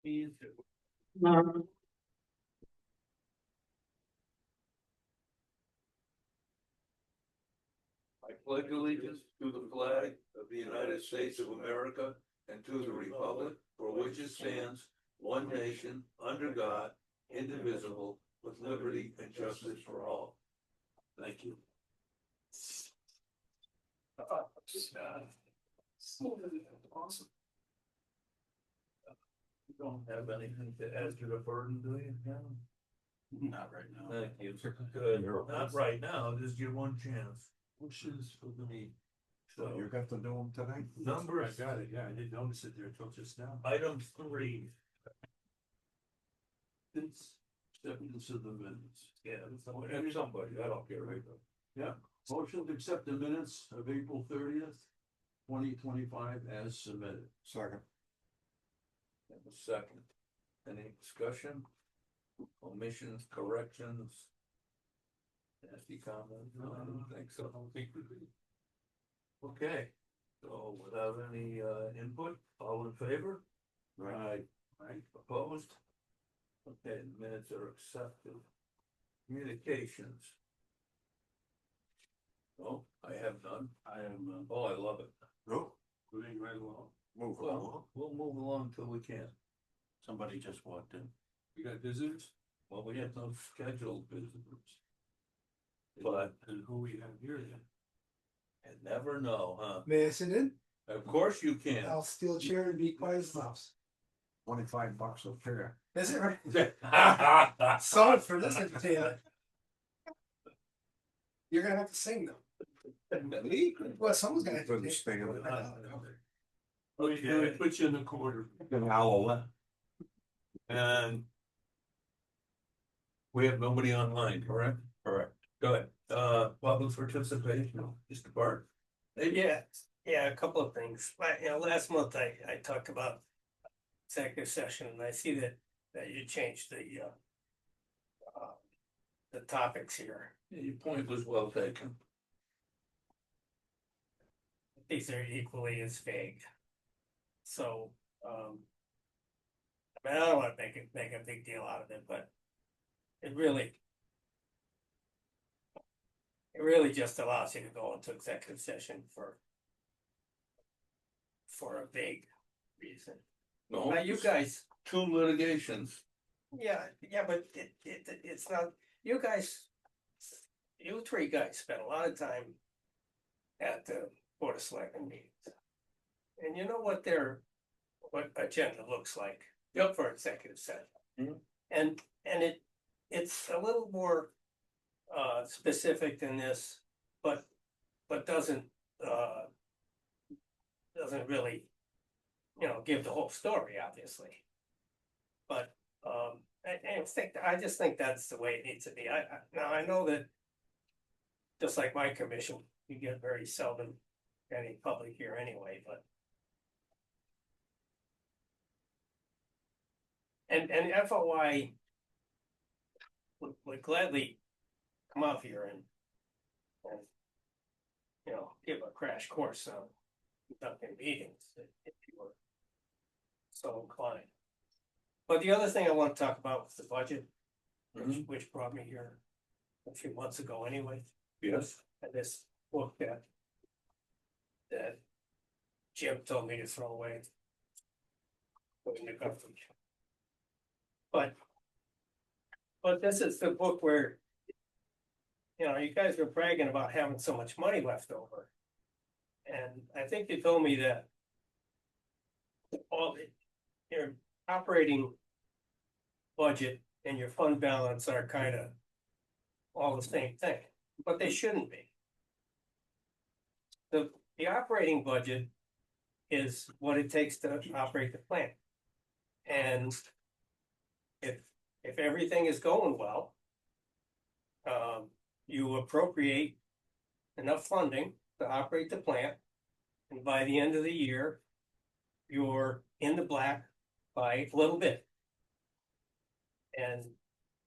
I pledge allegiance to the flag of the United States of America and to the republic for which it stands, one nation, under God, indivisible, with liberty and justice for all. Thank you. Awesome. You don't have anything to add to the burden, do you? Not right now. Thank you. Good. Not right now, just give one chance. Wishes for the meeting. So you got to do them today? Number, I got it, yeah, I didn't notice it there till just now. item 3. It's acceptance of the minutes. Yeah, somebody, I don't care, right? Yeah, motion to accept the minutes of April 30th, 2025 as submitted. Second. And a second. Any discussion? Omissions, corrections? Nasty comments? No, I don't think so. I don't think we do. Okay, so without any input, all in favor? Right. Right, opposed? Okay, the minutes are accepted. Communications. Oh, I have none. I am, Oh, I love it. oh, moving right along. Move along. Well, we'll move along till we can. Somebody just walked in. We got visitors? Well, we have no scheduled visitors. But, And who we have here then? I never know, huh? May I sit in? Of course you can. I'll steal a chair and be quiet as a mouse. $25 a pair. Is it right? Solid for this entertainment. You're gonna have to sing though. Well, someone's gonna have to. Couldn't stand it. Okay, put you in the corner. An hour. And we have nobody online, correct? Correct. Go ahead. Public participation, Mr. Bart. Yeah, a couple of things. Last month I talked about executive session, and I see that you changed the topics here. Your point was well taken. These are equally as vague. So, I don't want to make a big deal out of it, but it really just allows you to go into executive session for a vague reason. No, Now, you guys, 2 litigations. yeah, but it's not, you three guys spent a lot of time at the Board of Selectmen meetings. And you know what agenda looks like. Yep. For executive session. Mhm. And it's a little more specific than this, but doesn't really, give the whole story, obviously. But I just think that's the way it needs to be. Now I know that just like my commission, you get very seldom any public here anyway, but and FOI would gladly come out here and give a crash course on conducting meetings if you were so inclined. But the other thing I want to talk about was the budget, which brought me here a few months ago anyway. Yes. And this book that Jim told me to throw away. Put in the garbage. But this is the book where you guys were bragging about having so much money left over. And I think you told me that your operating budget and your fund balance are kind of all the same thing, but they shouldn't be. The operating budget is what it takes to operate the plant. And if everything is going well, you appropriate enough funding to operate the plant, and by the end of the year, you're in the black by a little bit. And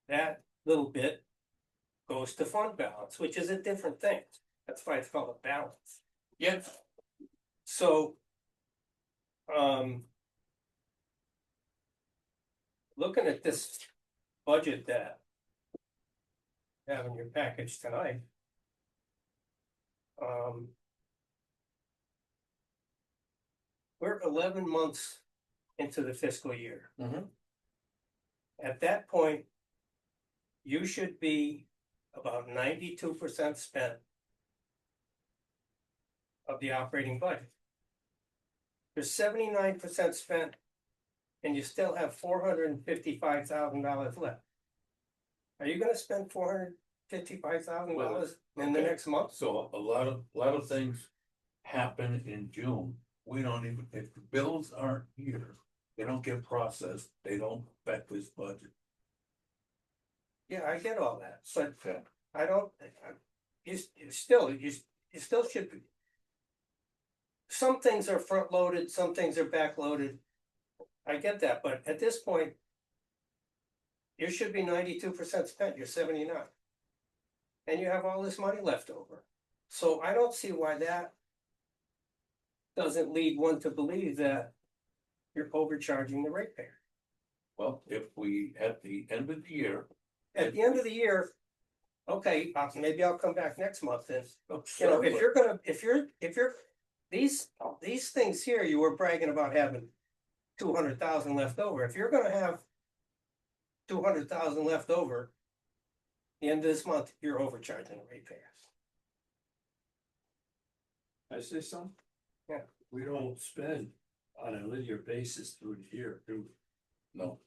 that little bit goes to fund balance, which is a different thing. That's why it's called a balance. Yes. So, looking at this budget that you have in your package tonight. We're 11 months into the fiscal year. Mhm. At that point, you should be about 92% spent of the operating budget. There's 79% spent, and you still have $455,000 left. Are you gonna spend $455,000 in the okay. next month? So a lot of things happen in June. We don't even, if the bills aren't here, they don't get processed, they don't affect this budget. Yeah, I get all that, but Okay. I don't, you still should be. Some things are front loaded, some things are back loaded. I get that, but at this point. You should be 92% spent, you're 79. And you have all this money left over. So I don't see why that. Doesn't lead one to believe that you're overcharging the ratepayer. Well, if we, at the end of the year. At the end of the year, okay, maybe I'll come back next month and, you know, if Certainly. you're gonna, if you're, these things here, you were bragging about having 200,000 left over. If you're gonna have 200,000 left over, the end of this month, you're overcharging the ratepayers. I say something? Yeah. We don't spend on a linear basis through the year, do we? No,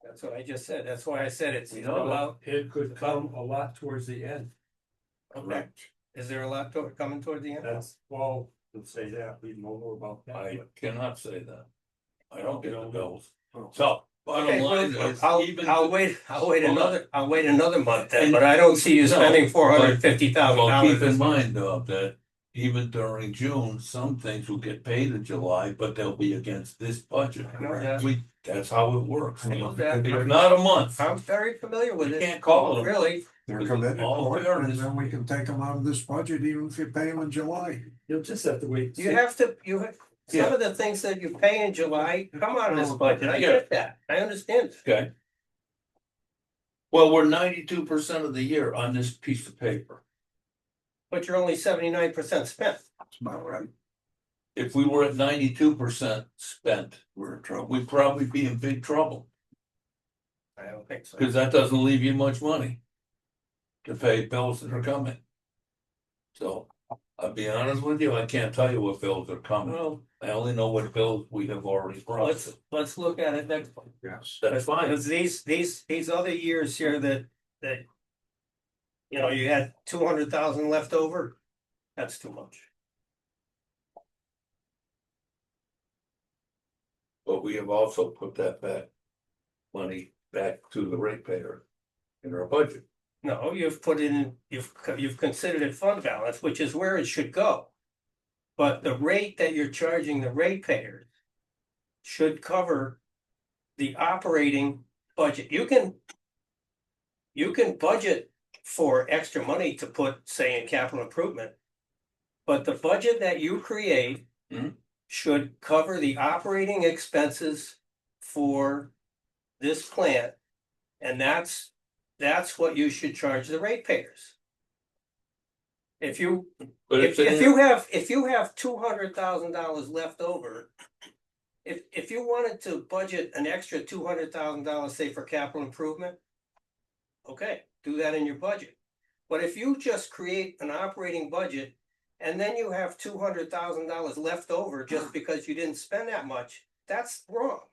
That's what I just said. That's why I said it's We know allowed. It could come a lot towards the end. Okay, is there a lot coming toward the end? That's, well, let's say that, we know more about that. I but- cannot say that. I don't get the bills. Oh. So, bottom Okay, line well, is, I'll even. wait Hold on. I'll wait another month then, And- but I don't see you No, spending $450,000. Well, keep in mind though, that even during June, some things will get paid in July, but they'll be against this budget. I know that. That's how it works. I know that. It's not a month. I'm very familiar with You it. can't call it a month. Really, They're With committed all for it, and fairness. then we can take them out of this budget, even if you pay them in July. You'll just have to wait. you have to, some of the things that you pay in July come out of this budget. I get that. I understand. Okay. Well, we're 92% of the year on this piece of paper. But you're only 79% spent. That's about right. If we were at 92% spent, We're in trouble. we'd probably be in big trouble, I don't think so. because that doesn't leave you much money to pay bills that are coming. So, I'll be honest with you, I can't tell you what bills are coming. Well, I only know what bills we have already processed. let's look at it next month. Yes. That's fine. Because these other years here that. You know, you had 200,000 left over, that's too much. But we have also put that money back to the ratepayer in our budget. No, you've put it in, you've considered it fund balance, which is where it should go. But the rate that you're charging the ratepayers should cover the operating budget. You can budget for extra money to put, say, in capital improvement. But the budget that you create Mhm. should cover the operating expenses for this plant. And that's what you should charge the ratepayers. If you, But if you have $200,000 left over. If you wanted to budget an extra $200,000, say, for capital improvement. Okay, do that in your budget. But if you just create an operating budget and then you have $200,000 left over just because you didn't spend that much, that's wrong.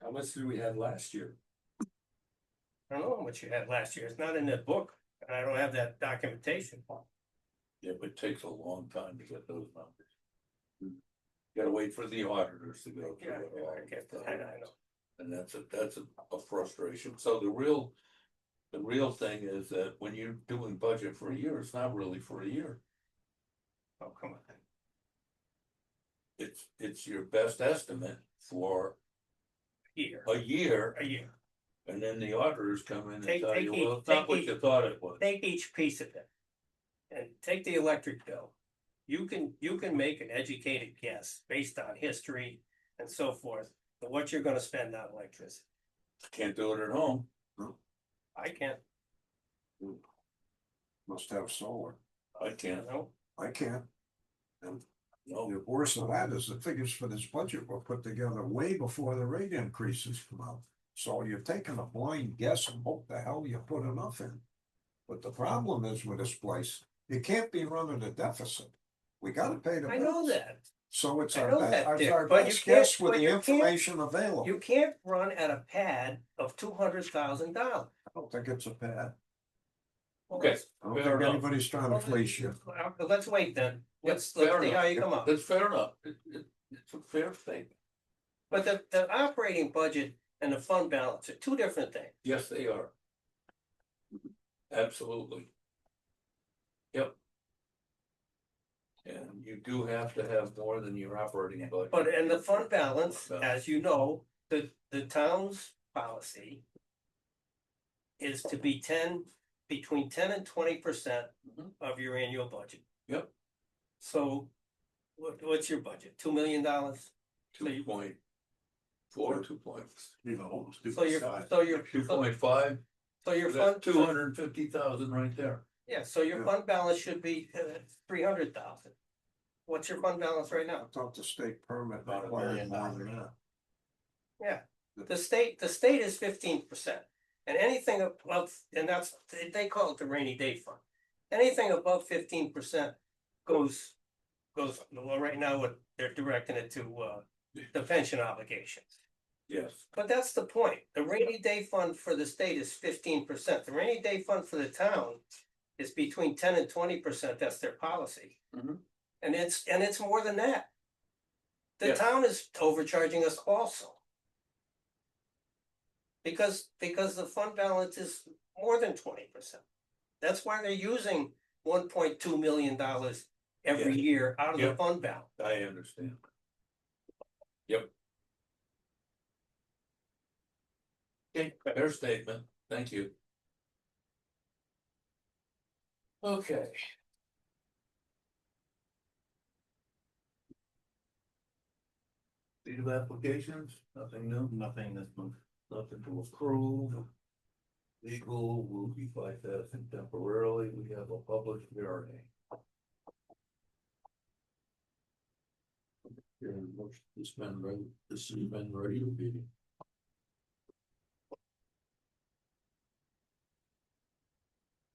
How much did we have last year? I don't know how much you had last year. It's not in that book, and I don't have that documentation. Yeah, but it takes a long time to get those numbers. You gotta wait for the auditors to go through Yeah, it all. I get that. I know. And that's a frustration. So the real thing is that when you're doing budget for a year, it's not really for a year. Oh, come on. It's your best estimate for Year, a year, a year. and then the auditors come in and Take- tell take you, each- well, it's not take what each- you thought it was. Take each piece of it. And take the electric bill. You can make an educated guess based on history and so forth, and what you're gonna spend on electricity. Can't do it at home. I can't, Must have solar. I can't. know. I can't. No, The worst of that is the figures for this budget were put together way before the rate increases come out. So you're taking a blind guess and hope the hell you put enough in. But the problem is with this place, you can't be running a deficit. We gotta pay the bills. I know that. So it's I our, know that, it's Dick, our but you best can't- guess with but the you can't- information available. You can't run at a pad of $200,000. I don't think it's a pad. Okay. I don't Fair think enough. anybody's trying to fleece you. Let's wait then, let's Fair see how enough. you come up. That's fair enough. It's a fair statement. But the operating budget and the fund balance are two different things. Yes, they are. Absolutely. Yep. And you do have to have more than your operating budget. But in the fund balance, as you know, the town's policy is to be between 10 and 20% Mhm. of your annual budget. Yep. So what's your budget? $2 million? 2.4, 2 points, So your 2.5, so your that's fund, 250,000 right there. yeah, so your fund balance should be 300,000. What's your fund balance right I now? thought the state permit About $1 required million. more than that. Yeah, the state is 15%. And anything above, and they call it the rainy day fund. Anything above 15% goes, well, right now, what they're directing it to, the pension obligations. Yes, But that's the point. The rainy day fund for the state is 15%. The rainy day fund for the town is between 10 and 20%. That's their policy. Mhm. And it's more than that. The Yes. town is overcharging us also. Because the fund balance is more than 20%. That's why they're using $1.2 million every Yes. year out of the Yep. fund balance. I understand. Yep. Okay, fair statement, thank you. Okay. Leave applications, nothing new, Nothing this month. nothing to approve. Legal will be bypassing temporarily, we have a public hearing. Hearing motion to suspend regular meeting.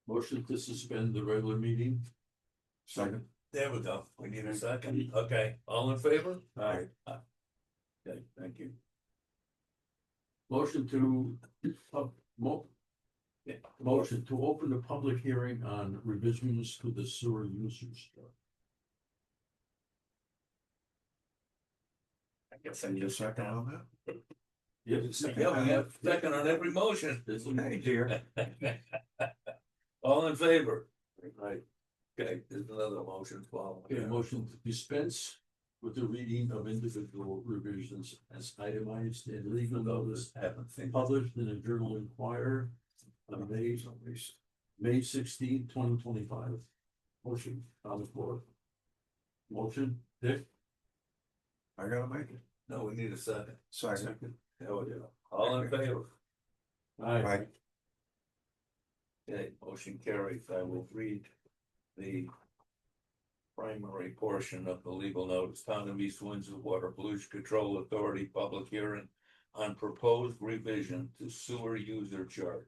Motion to suspend the regular meeting. Second. There we go. We need a second. Okay, all in favor? Aye. Okay, thank you. Motion to, motion to open the public hearing on revisions to the sewer users. I guess I Need a just second on that? Yeah, we have second on every motion. Hey, dear. All in favor? Right. Okay, there's another motion following. Okay, motion to dispense with the reading of individual revisions as itemized in legal notice published in the Journal Enquirer on May 16, 2025. Motion on the floor. Motion, Dick? I gotta make it. No, we need a second. Second. There we go. All in favor? Aye. Okay, motion carries. I will read the primary portion of the legal notice. Town of East Windsor Water Pollution Control Authority public hearing on proposed revision to sewer user charge.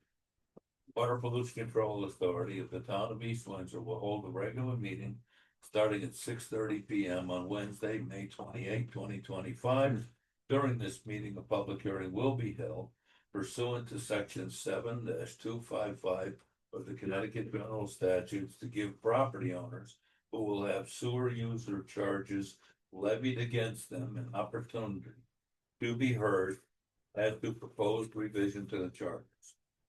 Water Pollution Control Authority of the Town of East Windsor will hold a regular meeting starting at 6:30 p.m. on Wednesday, May 28, 2025. During this meeting, a public hearing will be held pursuant to section 7-255 of the Connecticut General Statutes to give property owners who will have sewer user charges levied against them an opportunity to be heard as to proposed revision to the charges.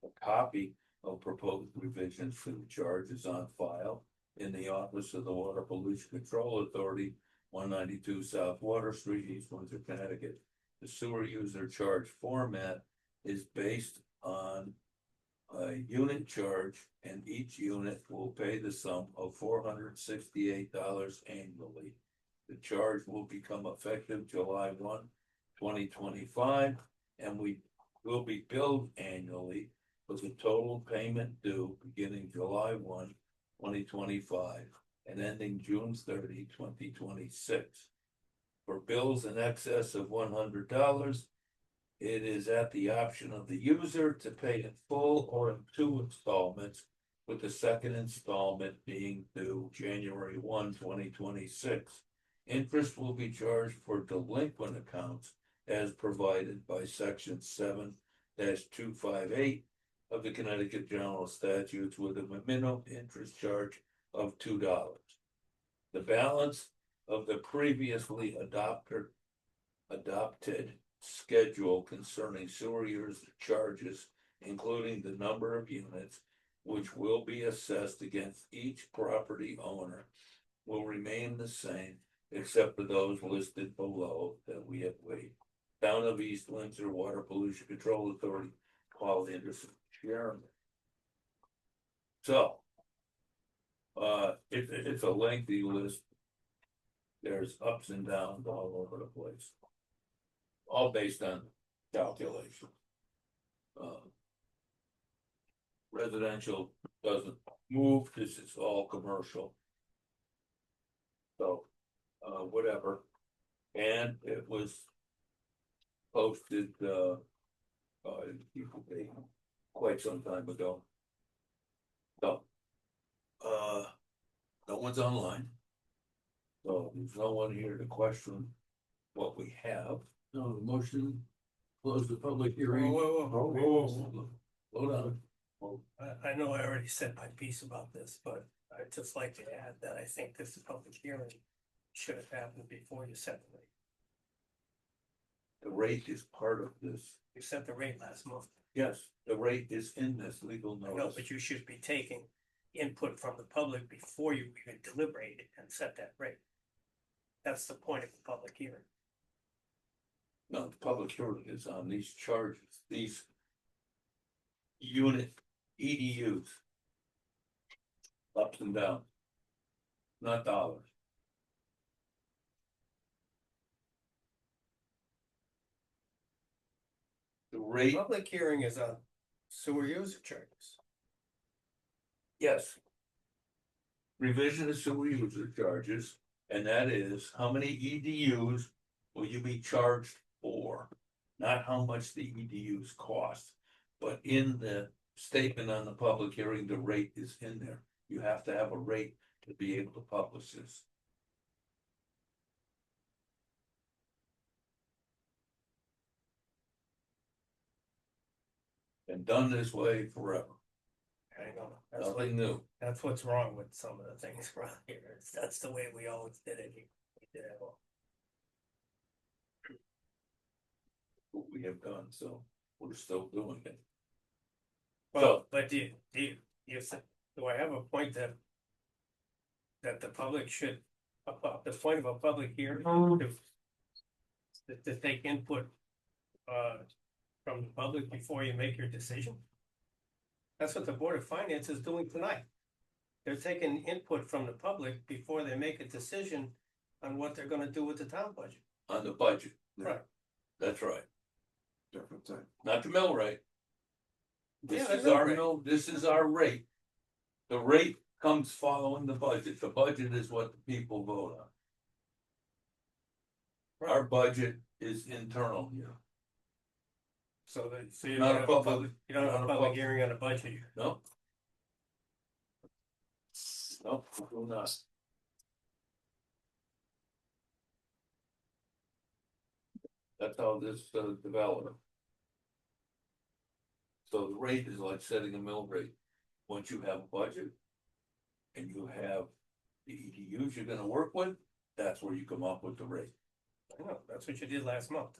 A copy of proposed revisions to the charge is on file in the office of the Water Pollution Control Authority, 192 South Water Street, East Windsor, Connecticut. The sewer user charge format is based on a unit charge, and each unit will pay the sum of $468 annually. The charge will become effective July 1, 2025, and we will be billed annually with a total payment due beginning July 1, 2025, and ending June 30, 2026. For bills in excess of $100, it is at the option of the user to pay in full or in 2 installments, with the second installment being due January 1, 2026. Interest will be charged for delinquent accounts as provided by section 7-258 of the Connecticut General Statutes, with a minimum interest charge of $2. The balance of the previously adopted schedule concerning sewer use charges, including the number of units which will be assessed against each property owner, will remain the same, except for those listed below that we have waived. Town of East Windsor Water Pollution Control Authority, Paul Anderson, Chairman. So, it's a lengthy list. There's ups and downs all over the place, all based on calculation. Residential doesn't move, this is all commercial. So, whatever, and it was posted, quite some time ago. So, no one's online. So there's no one here to question what we have. No, motion, close the public hearing. Whoa. Hold on. I know I already said my piece about this, but I'd just like to add that I think this public hearing should have happened before you set the rate. The rate is part of this. You set the rate last month. Yes, the rate is in this legal I know, notice. but you should be taking input from the public before you even deliberate it and set that rate. That's the point of the public hearing. No, the public hearing is on these charges, these unit EDUs. Ups and downs. Not dollars. The rate, Public hearing is on sewer user charges. yes. Revision of sewer user charges, and that is how many EDUs will you be charged for? Not how much the EDUs cost, but in the statement on the public hearing, the rate is in there. You have to have a rate to be able to publish this. Been done this way forever, I know, that's what, nothing new. that's what's wrong with some of the things around here. That's the way we always did it. We did it all. What we have done, so we're still doing it. Well, but do I have a point that the public should, the point of a public hearing to take input from the public before you make your decision? That's what the Board of Finance is doing tonight. They're taking input from the public before they make a decision on what they're gonna do with the town budget. On the budget. Right. That's right, Different thing. not the mill rate. Yeah, This the is mill our rate. mill, this is our rate. The rate comes following the budget is what the people vote on. Our budget is internal here. So you Not don't a have a public- public, you don't have not a a public public- hearing on a budget. No. No, we do not. That's how this developed. So the rate is like setting a mill rate. Once you have a budget and you have the EDUs you're gonna work with, that's where you come up with the rate. I know, that's what you did last month.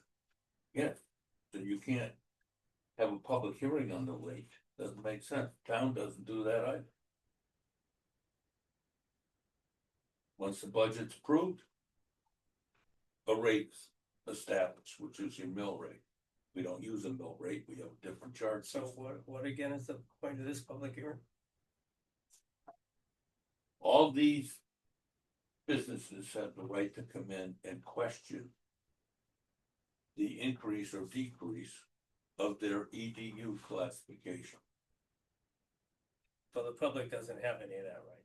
Yeah, so you can't have a public hearing on the rate. Doesn't make sense. Town doesn't do that either. Once the budget's approved, a rate's established, which is your mill rate. We don't use a mill rate, we have a different charge. So system. what again is the point of this public hearing? All these businesses have the right to come in and question the increase or decrease of their EDU classification. So the public doesn't have any of that right.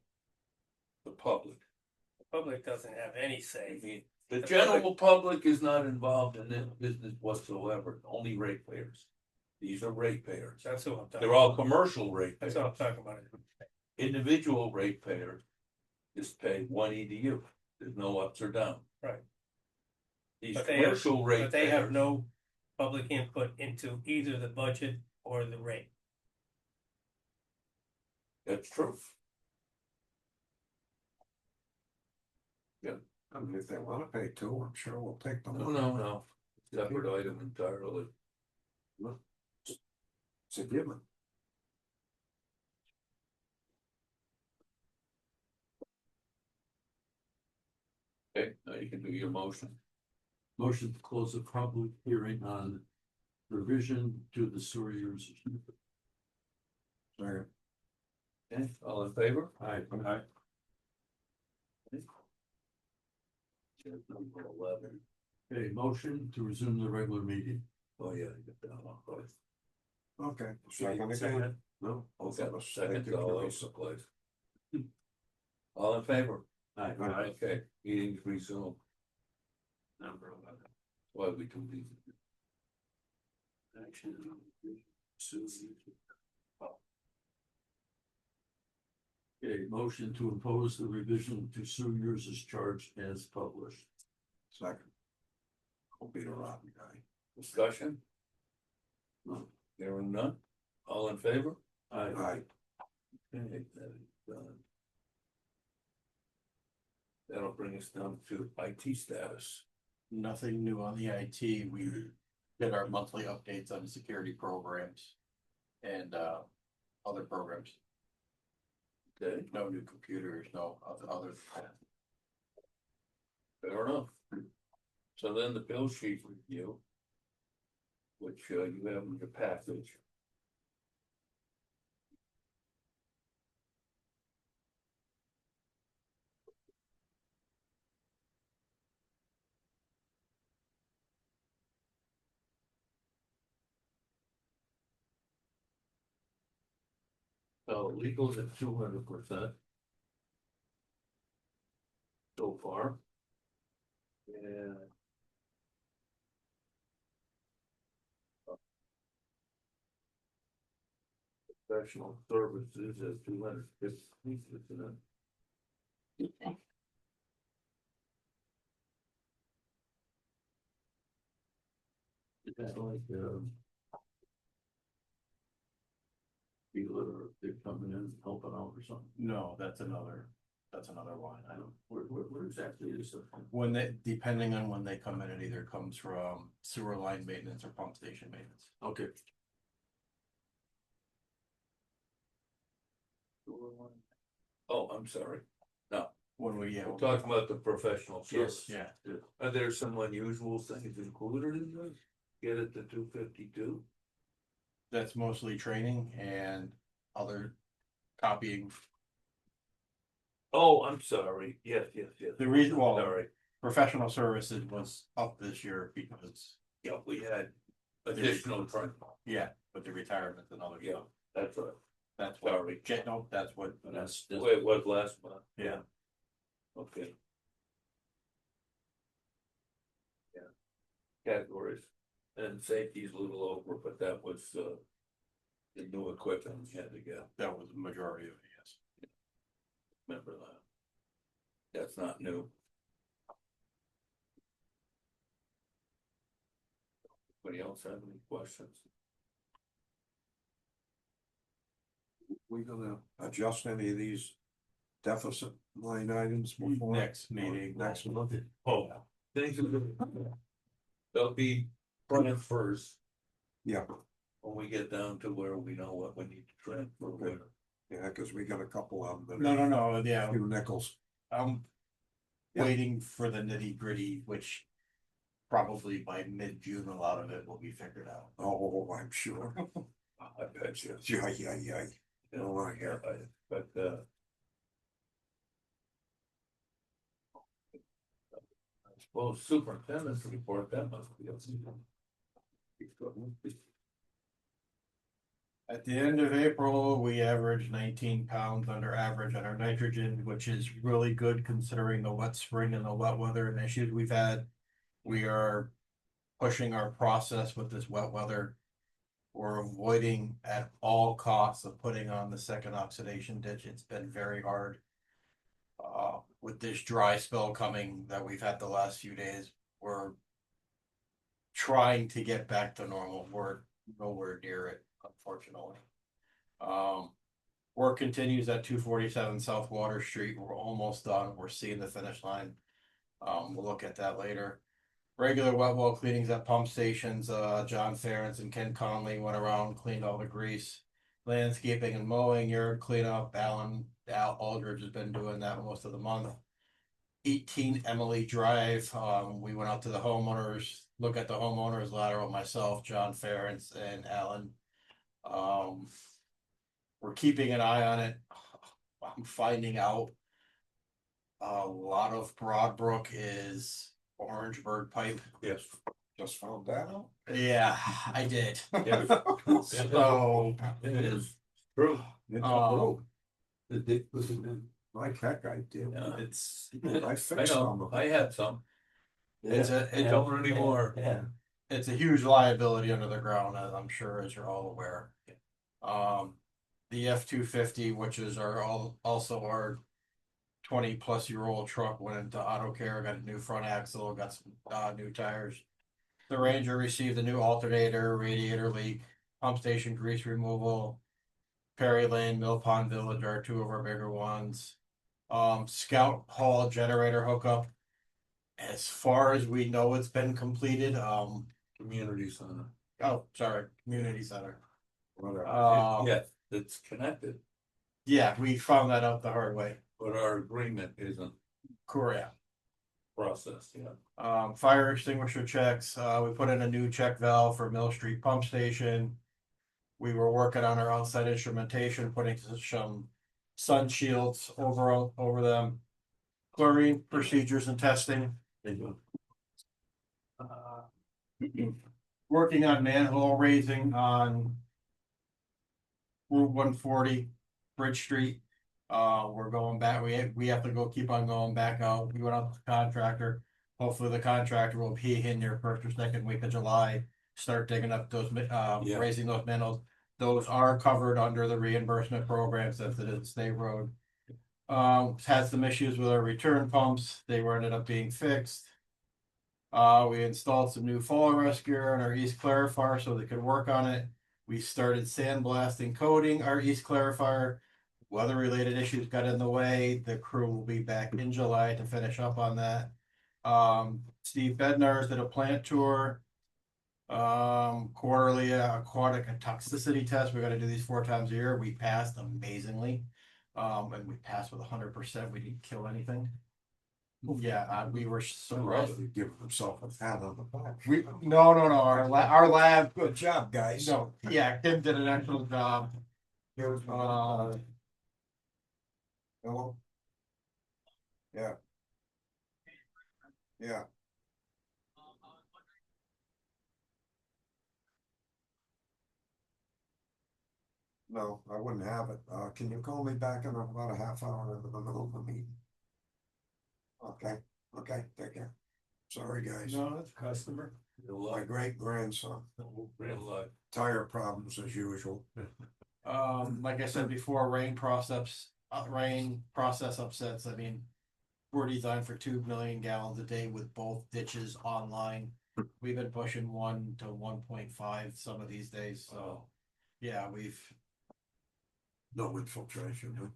The public. The public doesn't have any I say. mean, the general public is not involved in this business whatsoever, only ratepayers. These are ratepayers. That's what I'm talking They're about. all commercial That's ratepayers. what I'm talking about. Individual ratepayer is paid one EDU. There's no ups or downs. Right. These But they have- commercial But they have ratepayers, no public input into either the budget or the rate. that's true. I mean, if they wanna pay two, I'm sure we'll take them. No. Separate item entirely. It's a given. Okay, now you can do your motion. Motion to close the public hearing on revision to the sewer users. Second. Okay, all in favor? Aye. Number 11. Okay, motion to resume the regular meeting. Oh, yeah, I got that one. Okay. Okay. Second again. No? Okay, second, all over the place. All in favor? Aye. Okay, meeting resumed. Number 11. Why we do these? Action. Okay, motion to impose the revision to sewer users charge as published. Second. Won't be the rotten guy. Discussion? No. Hearing none? All in favor? Aye. Aye. Okay, that is done. That'll bring us down to IT status. Nothing new on the IT. We did our monthly updates on security programs and other programs. Okay, No new computers, no other. fair enough. So then the bill sheet review, which you have in your package. So legal's at 200%. So far. And. Professional services at 250, isn't it? Is that like, people that are, they're coming in, helping out or something? No, that's another line. I don't, where exactly is it? When they, depending on when they come in, it either comes from sewer line maintenance or pump station maintenance. Okay. Oh, I'm sorry. When we, We're talking about the professional service. yeah, Are there some unusual things included in this? Get it to 252? that's mostly training and other copying. Oh, I'm sorry. Yes. The reason, well, Sorry. professional services was up this year because, Yeah, we had additional training. yeah, with the retirement and other Yeah, stuff. that's right. That's what, Sorry. no, that's what, That's. Wait, it was last month. yeah. Okay. Yeah. Categories. And safety's a little over, but that was the new equipment we had to get. That was the majority of it, yes. Remember that. That's not new. Anybody else have any questions? We gonna adjust any of these deficit line items before? Next meeting. Next month? Oh, Things are good. They'll be running first Yeah, when we get down to where we know what we need to transfer. Okay. yeah, cause we got a couple of them. no, yeah, Few nickels. I'm Yeah. waiting for the nitty gritty, which probably by mid-June, a lot of it will be figured out. Oh, I'm sure. I bet you. Yeah. Oh, I hear. But Well, superintendent's report, that must be. At the end of April, we averaged 19 pounds under average on our nitrogen, which is really good considering the wet spring and the wet weather and issues we've had. We are pushing our process with this wet weather. We're avoiding at all costs of putting on the second oxidation ditch. It's been very hard. With this dry spell coming that we've had the last few days, we're trying to get back to normal. We're nowhere near it, unfortunately. Work continues at 247 South Water Street. We're almost done. We're seeing the finish line. We'll look at that later. Regular wet well cleanings at pump stations. John Ferentz and Ken Conley went around, cleaned all the grease. Landscaping and mowing, yard cleanup. Al Aldridge has been doing that most of the month. 18 Emily Drive. We went out to the homeowners, look at the homeowners lateral, myself, John Ferentz, and Alan. We're keeping an eye on it. I'm finding out a lot of Broadbrook is Orangeburg pipe. Yes. Just found that out. Yeah, I did. Yeah. So It is true. Like heck, I did. Yeah. it's I I fixed some know, of I it. had some. it's a I don't anymore. Yeah. it's a huge liability under the ground, as I'm sure as you're all aware. The F-250, which is also our 20-plus-year-old truck, went into auto care, got a new front axle, got some new tires. The Ranger received a new alternator, radiator leak, pump station grease removal. Perry Lane, Mill Pond Village are two of our bigger ones. Scout Hall generator hookup. As far as we know, it's been completed. Community center. Oh, sorry, community center. Whatever. Yeah, it's connected, Yeah, we found that out the hard way. but our agreement isn't Correct. processed yet. Fire extinguisher checks. We put in a new check valve for Mill Street Pump Station. We were working on our outside instrumentation, putting some sun shields over them. Chlorine procedures and testing. Working on manhole raising on Route 140, Bridge Street. We're going back. We have to keep on going back out. We went out to the contractor. Hopefully the contractor will be in there first or second week of July. Start digging up those Yeah. raising those manholes. Those are covered under the reimbursement program since it is a state road. Had some issues with our return pumps. They were ended up being fixed. We installed some new fall rescuer on our east clarifier so they could work on it. We started sandblasting coating our east clarifier. Weather related issues got in the way. The crew will be back in July to finish up on that. Steve Bednar's did a plant tour. Quarterly aquatic and toxicity test. We got to do these 4 times a year. We passed amazingly. And we passed with 100%. We didn't kill anything. Yeah, we were surprised. Give himself a pat on the back. No. Our lab. Good job, guys. No, yeah, Kim did an excellent job. Here's Uh, Hello? Yeah. Yeah. No, I wouldn't have it. Can you call me back in about a half hour in the middle of the meeting? Okay, take care. Sorry, guys. No, that's customer. Real My life, great grandson, real life. tire problems as usual. Like I said before, rain process upsets. I mean, we're designed for 2 million gallons a day with both ditches online. We've been pushing 1 to 1.5 some of these days, so yeah, No infiltration, huh?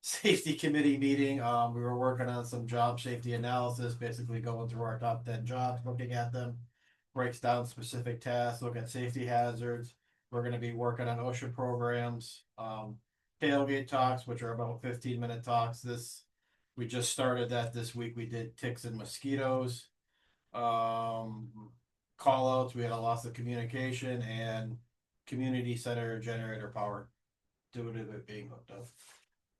safety committee meeting. We were working on some job safety analysis, basically going through our top 10 jobs, looking at them. Breaks down specific tasks, look at safety hazards. We're gonna be working on OSHA programs, tailgate talks, which are about 15-minute talks. We just started that this week. We did ticks and mosquitoes. Call outs, we had a loss of communication and community center generator power due to it being hooked up.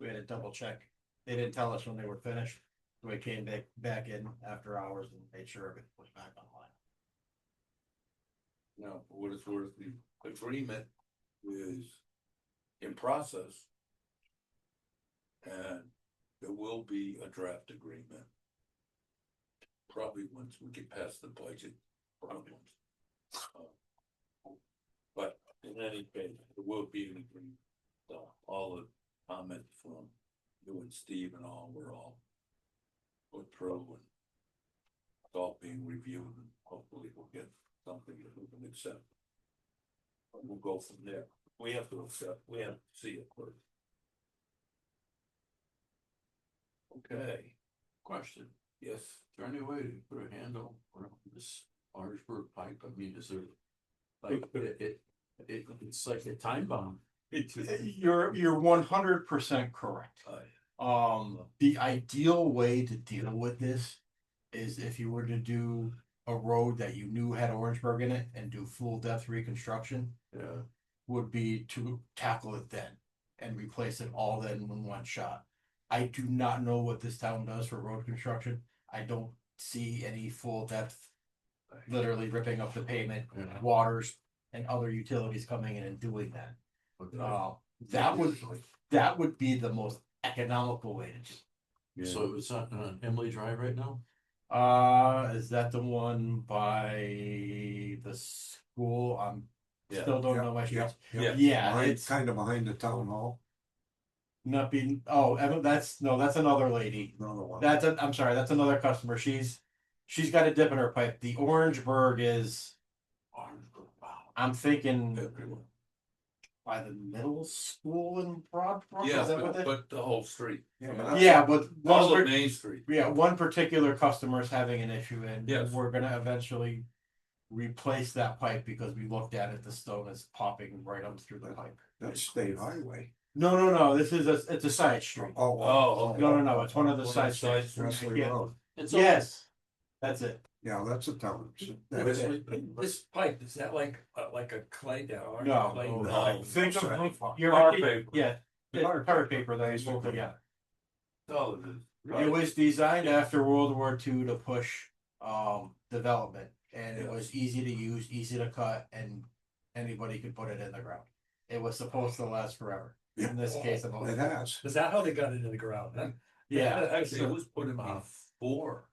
We had to double check. They didn't tell us when they were finished. So we came back in after hours and made sure everything was back online. Now, for what it's worth, the agreement is in process. And there will be a draft agreement. Probably once we get past the budget problems. But in any case, there will be an agreement. So all the comments from you and Steve and all, we're all put through and it's all being reviewed and hopefully we'll get something that we can accept. But we'll go from there. We have to accept, we have to see it first. Okay, Question, yes, is there any way to put a handle around this Orangeburg pipe? I mean, is there? Like, it's like a time bomb. You're 100% correct. The ideal way to deal with this is if you were to do a road that you knew had Orangeburg in it and do full depth reconstruction, Yeah. would be to tackle it then and replace it all then in one shot. I do not know what this town does for road construction. I don't see any full depth, literally ripping up the pavement, Yeah. waters and other utilities coming in and doing that. Okay. That would be the most economical way to do it. So it's not on Emily Drive right now? Is that the one by the school? Yeah. Still don't know my streets. Yeah. Yeah, Behind, it's kind of behind the town hall, not being, oh, that's another lady. another one. I'm sorry, that's another customer. She's got a dip in her pipe. The Orangeburg is, Orangeburg, wow. I'm thinking everyone. by the middle school in Broadbrook. Yeah, Is that what but the whole street. Yeah, but All of Main Street. yeah, one particular customer is having an issue, and Yes. we're gonna eventually replace that pipe because we looked at it. The stone is popping right up through the pipe. That's state highway. No. This is it's a side street. Oh, No. It's one of the One of side the side streets. Wesley Yeah. Road. It's all- Yes, that's it. Yeah, that's a town. This pipe, is that like a clay down? No. Clay? No. Think Sorry. of your Art paper. Yeah, tar paper that is pulled together. That's all it is. It was designed after World War II to push development, and it was easy to use, easy to cut, and anybody could put it in the ground. It was supposed to last forever. In this case, It has. Is that how they got it in the ground? Huh? yeah. Actually, it was put in before,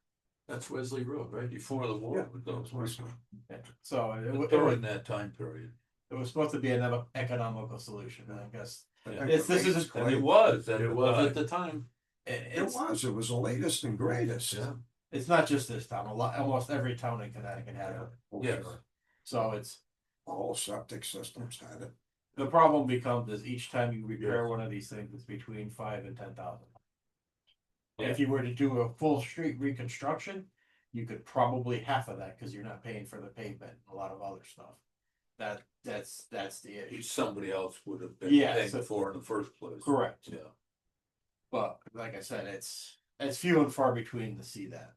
That's Wesley Road, right? before the war, with those were So during that time period. it was supposed to be an economical solution, I guess. Yeah. This is And it was, It was at the time. It was the latest and greatest. Yeah. It's not just this town. Almost every town in Connecticut had it. Oh, Yes. sure. So it's All septic systems had it. the problem becomes is each time you repair one of these things, it's between $5,000 and $10,000. If you were to do a full street reconstruction, you could probably half of that because you're not paying for the pavement and a lot of other stuff. That's the issue. Somebody else would have been Yeah, paying so- for in the first place. Correct. Yeah. But like I said, it's few and far between to see that.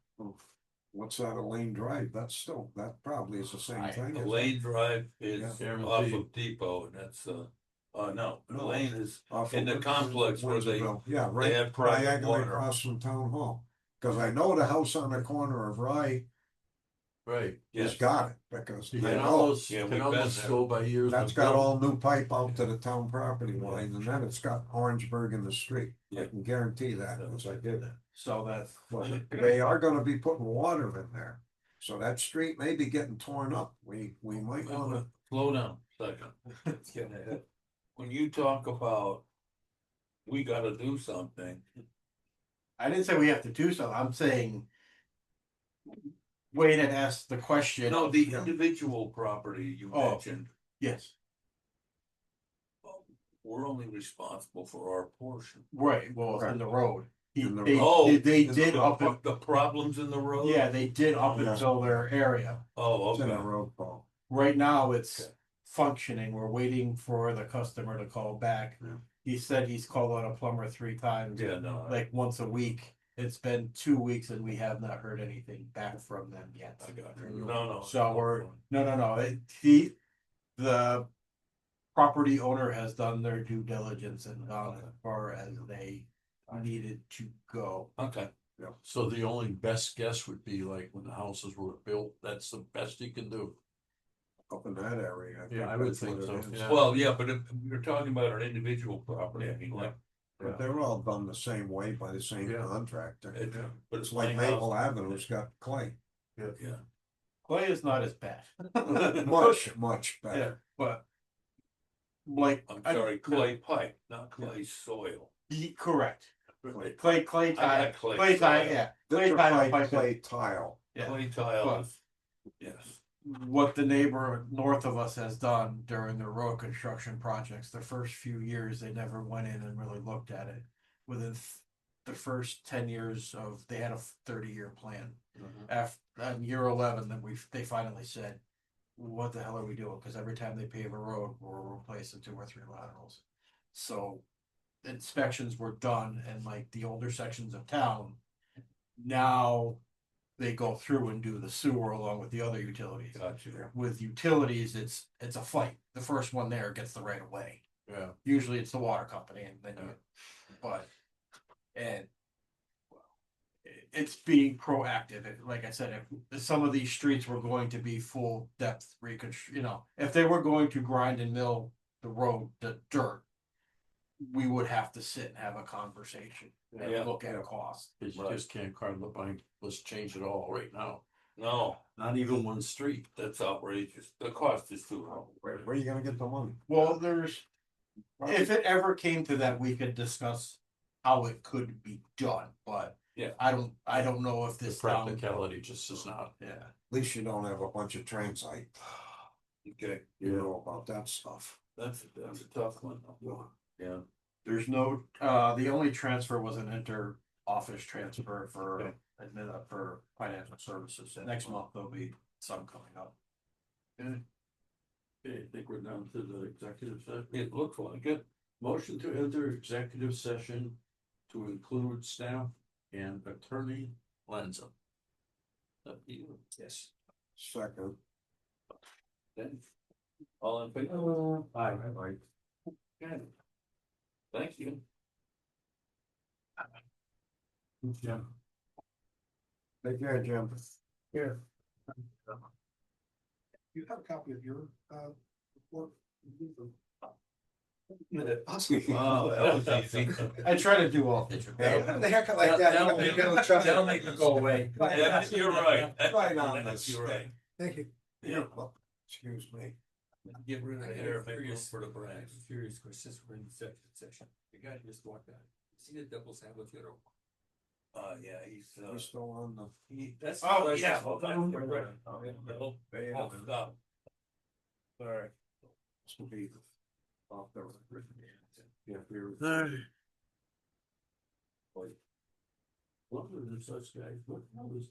What's that, Elaine Drive? That probably is the same thing. isn't it? Lane Drive is Yeah. off of Depot and that's, no, No. Lane is, Off in of the Windsor- complex where they- Windsor. Yeah, they right, have private diagonally water. across from Town Hall. Cause I know the house on the corner of Rye Right. has got it, because You I can know almost, Yeah, you we've can been almost there. go by years. that's of got build. all new pipe out to the town property line, and then it's got Orangeburg in the street. I Yeah. can guarantee that, because I did it. So that's But they are gonna be putting water in there, so that street may be getting torn up. We might wanna. Slow down a second. It's getting ahead. When you talk about, we gotta do something, I didn't say we have to do something. I'm saying wait and ask the question. no, the individual property you Oh. mentioned, Yes, we're only responsible for our portion. right. Well, it's in the road. In the They, road. they In did the up. The problems in the road? Yeah, they did up Yeah. until their area. Oh, It's in the okay. road, Paul. Right now, it's Okay. functioning. We're waiting for the customer to call back. Yeah. He said he's called on a plumber 3 times, Yeah, no, like once a week. It's been 2 weeks and we have not heard anything back from them yet. I got you. No. So we're, no. The property owner has done their due diligence and gone as far as they needed to go. Okay, So the only best guess would be like when the houses were built, that's the best you can do. Up in that area. Yeah, I would that's think what so, it is. yeah. Well, yeah, but if you're talking about an individual property, I mean, like, But they're all done the same way by the same Yeah. contractor. but It's like Maple Avenue's got clay. Yeah, Clay is not as bad. Much Yeah, better. but. Like. I'm sorry, clay pipe, not clay soil. Correct. Right. Clay I tile, got clay clay tile, soil. yeah. Clay Clay tile, pipe. clay tile. Yeah. Clay tiles, yes. What the neighbor north of us has done during their road construction projects, the first few years, they never went in and really looked at it. Within the first 10 years of, they had a 30-year plan. After year 11, then they finally said, what the hell are we doing? Because every time they pave a road, we're replacing 2 or 3 laterals. So inspections were done, and like the older sections of town, now they go through and do the sewer along with the other utilities. Gotcha. With utilities, it's a fight. The first one there gets the right of way. Yeah. Usually it's the water company, and then it's being proactive. Like I said, if some of these streets were going to be full depth reconstruction, if they were going to grind and mill the road, the dirt, we would have to sit and have a conversation and Yeah. look at a cost. You just can't carve the bank, let's change it all right now, No, not even one street. that's outrageous. The cost is too high. Where are you gonna get the money? Well, if it ever came to that, we could discuss how it could be done, but Yeah. I don't know if The this town, practicality just is not. yeah. At least you don't have a bunch of transite. Okay, You know about that stuff. that's a tough one. Yeah. There's no, the only transfer was an inter-office transfer for financial services. Next month there'll be some coming up. Okay, I think we're down to the executive session. It looks like it. Motion to enter executive session to include staff and attorney Lanza. Up to you. Yes. Second. Okay. All in favor? Aye. Okay. Thank you. Yeah. Take care, Jim. Here. You have a copy of your, report? Wow, that was easy. I try to do all things. The heck of like that. That'll make it go away. Yeah, you're right. Right on this. You're right. Thank you. Yeah. Excuse me. Get rid of the hair, make room for the brain. Curious question, we're in the executive session. The guy just walked out. See the double sandwich at all? Yeah, he's, We're still on the. that's. Oh, yeah. Well, that's right. Oh, stop. Sorry. This will be off the. Yeah, we're. What were the such guys, what was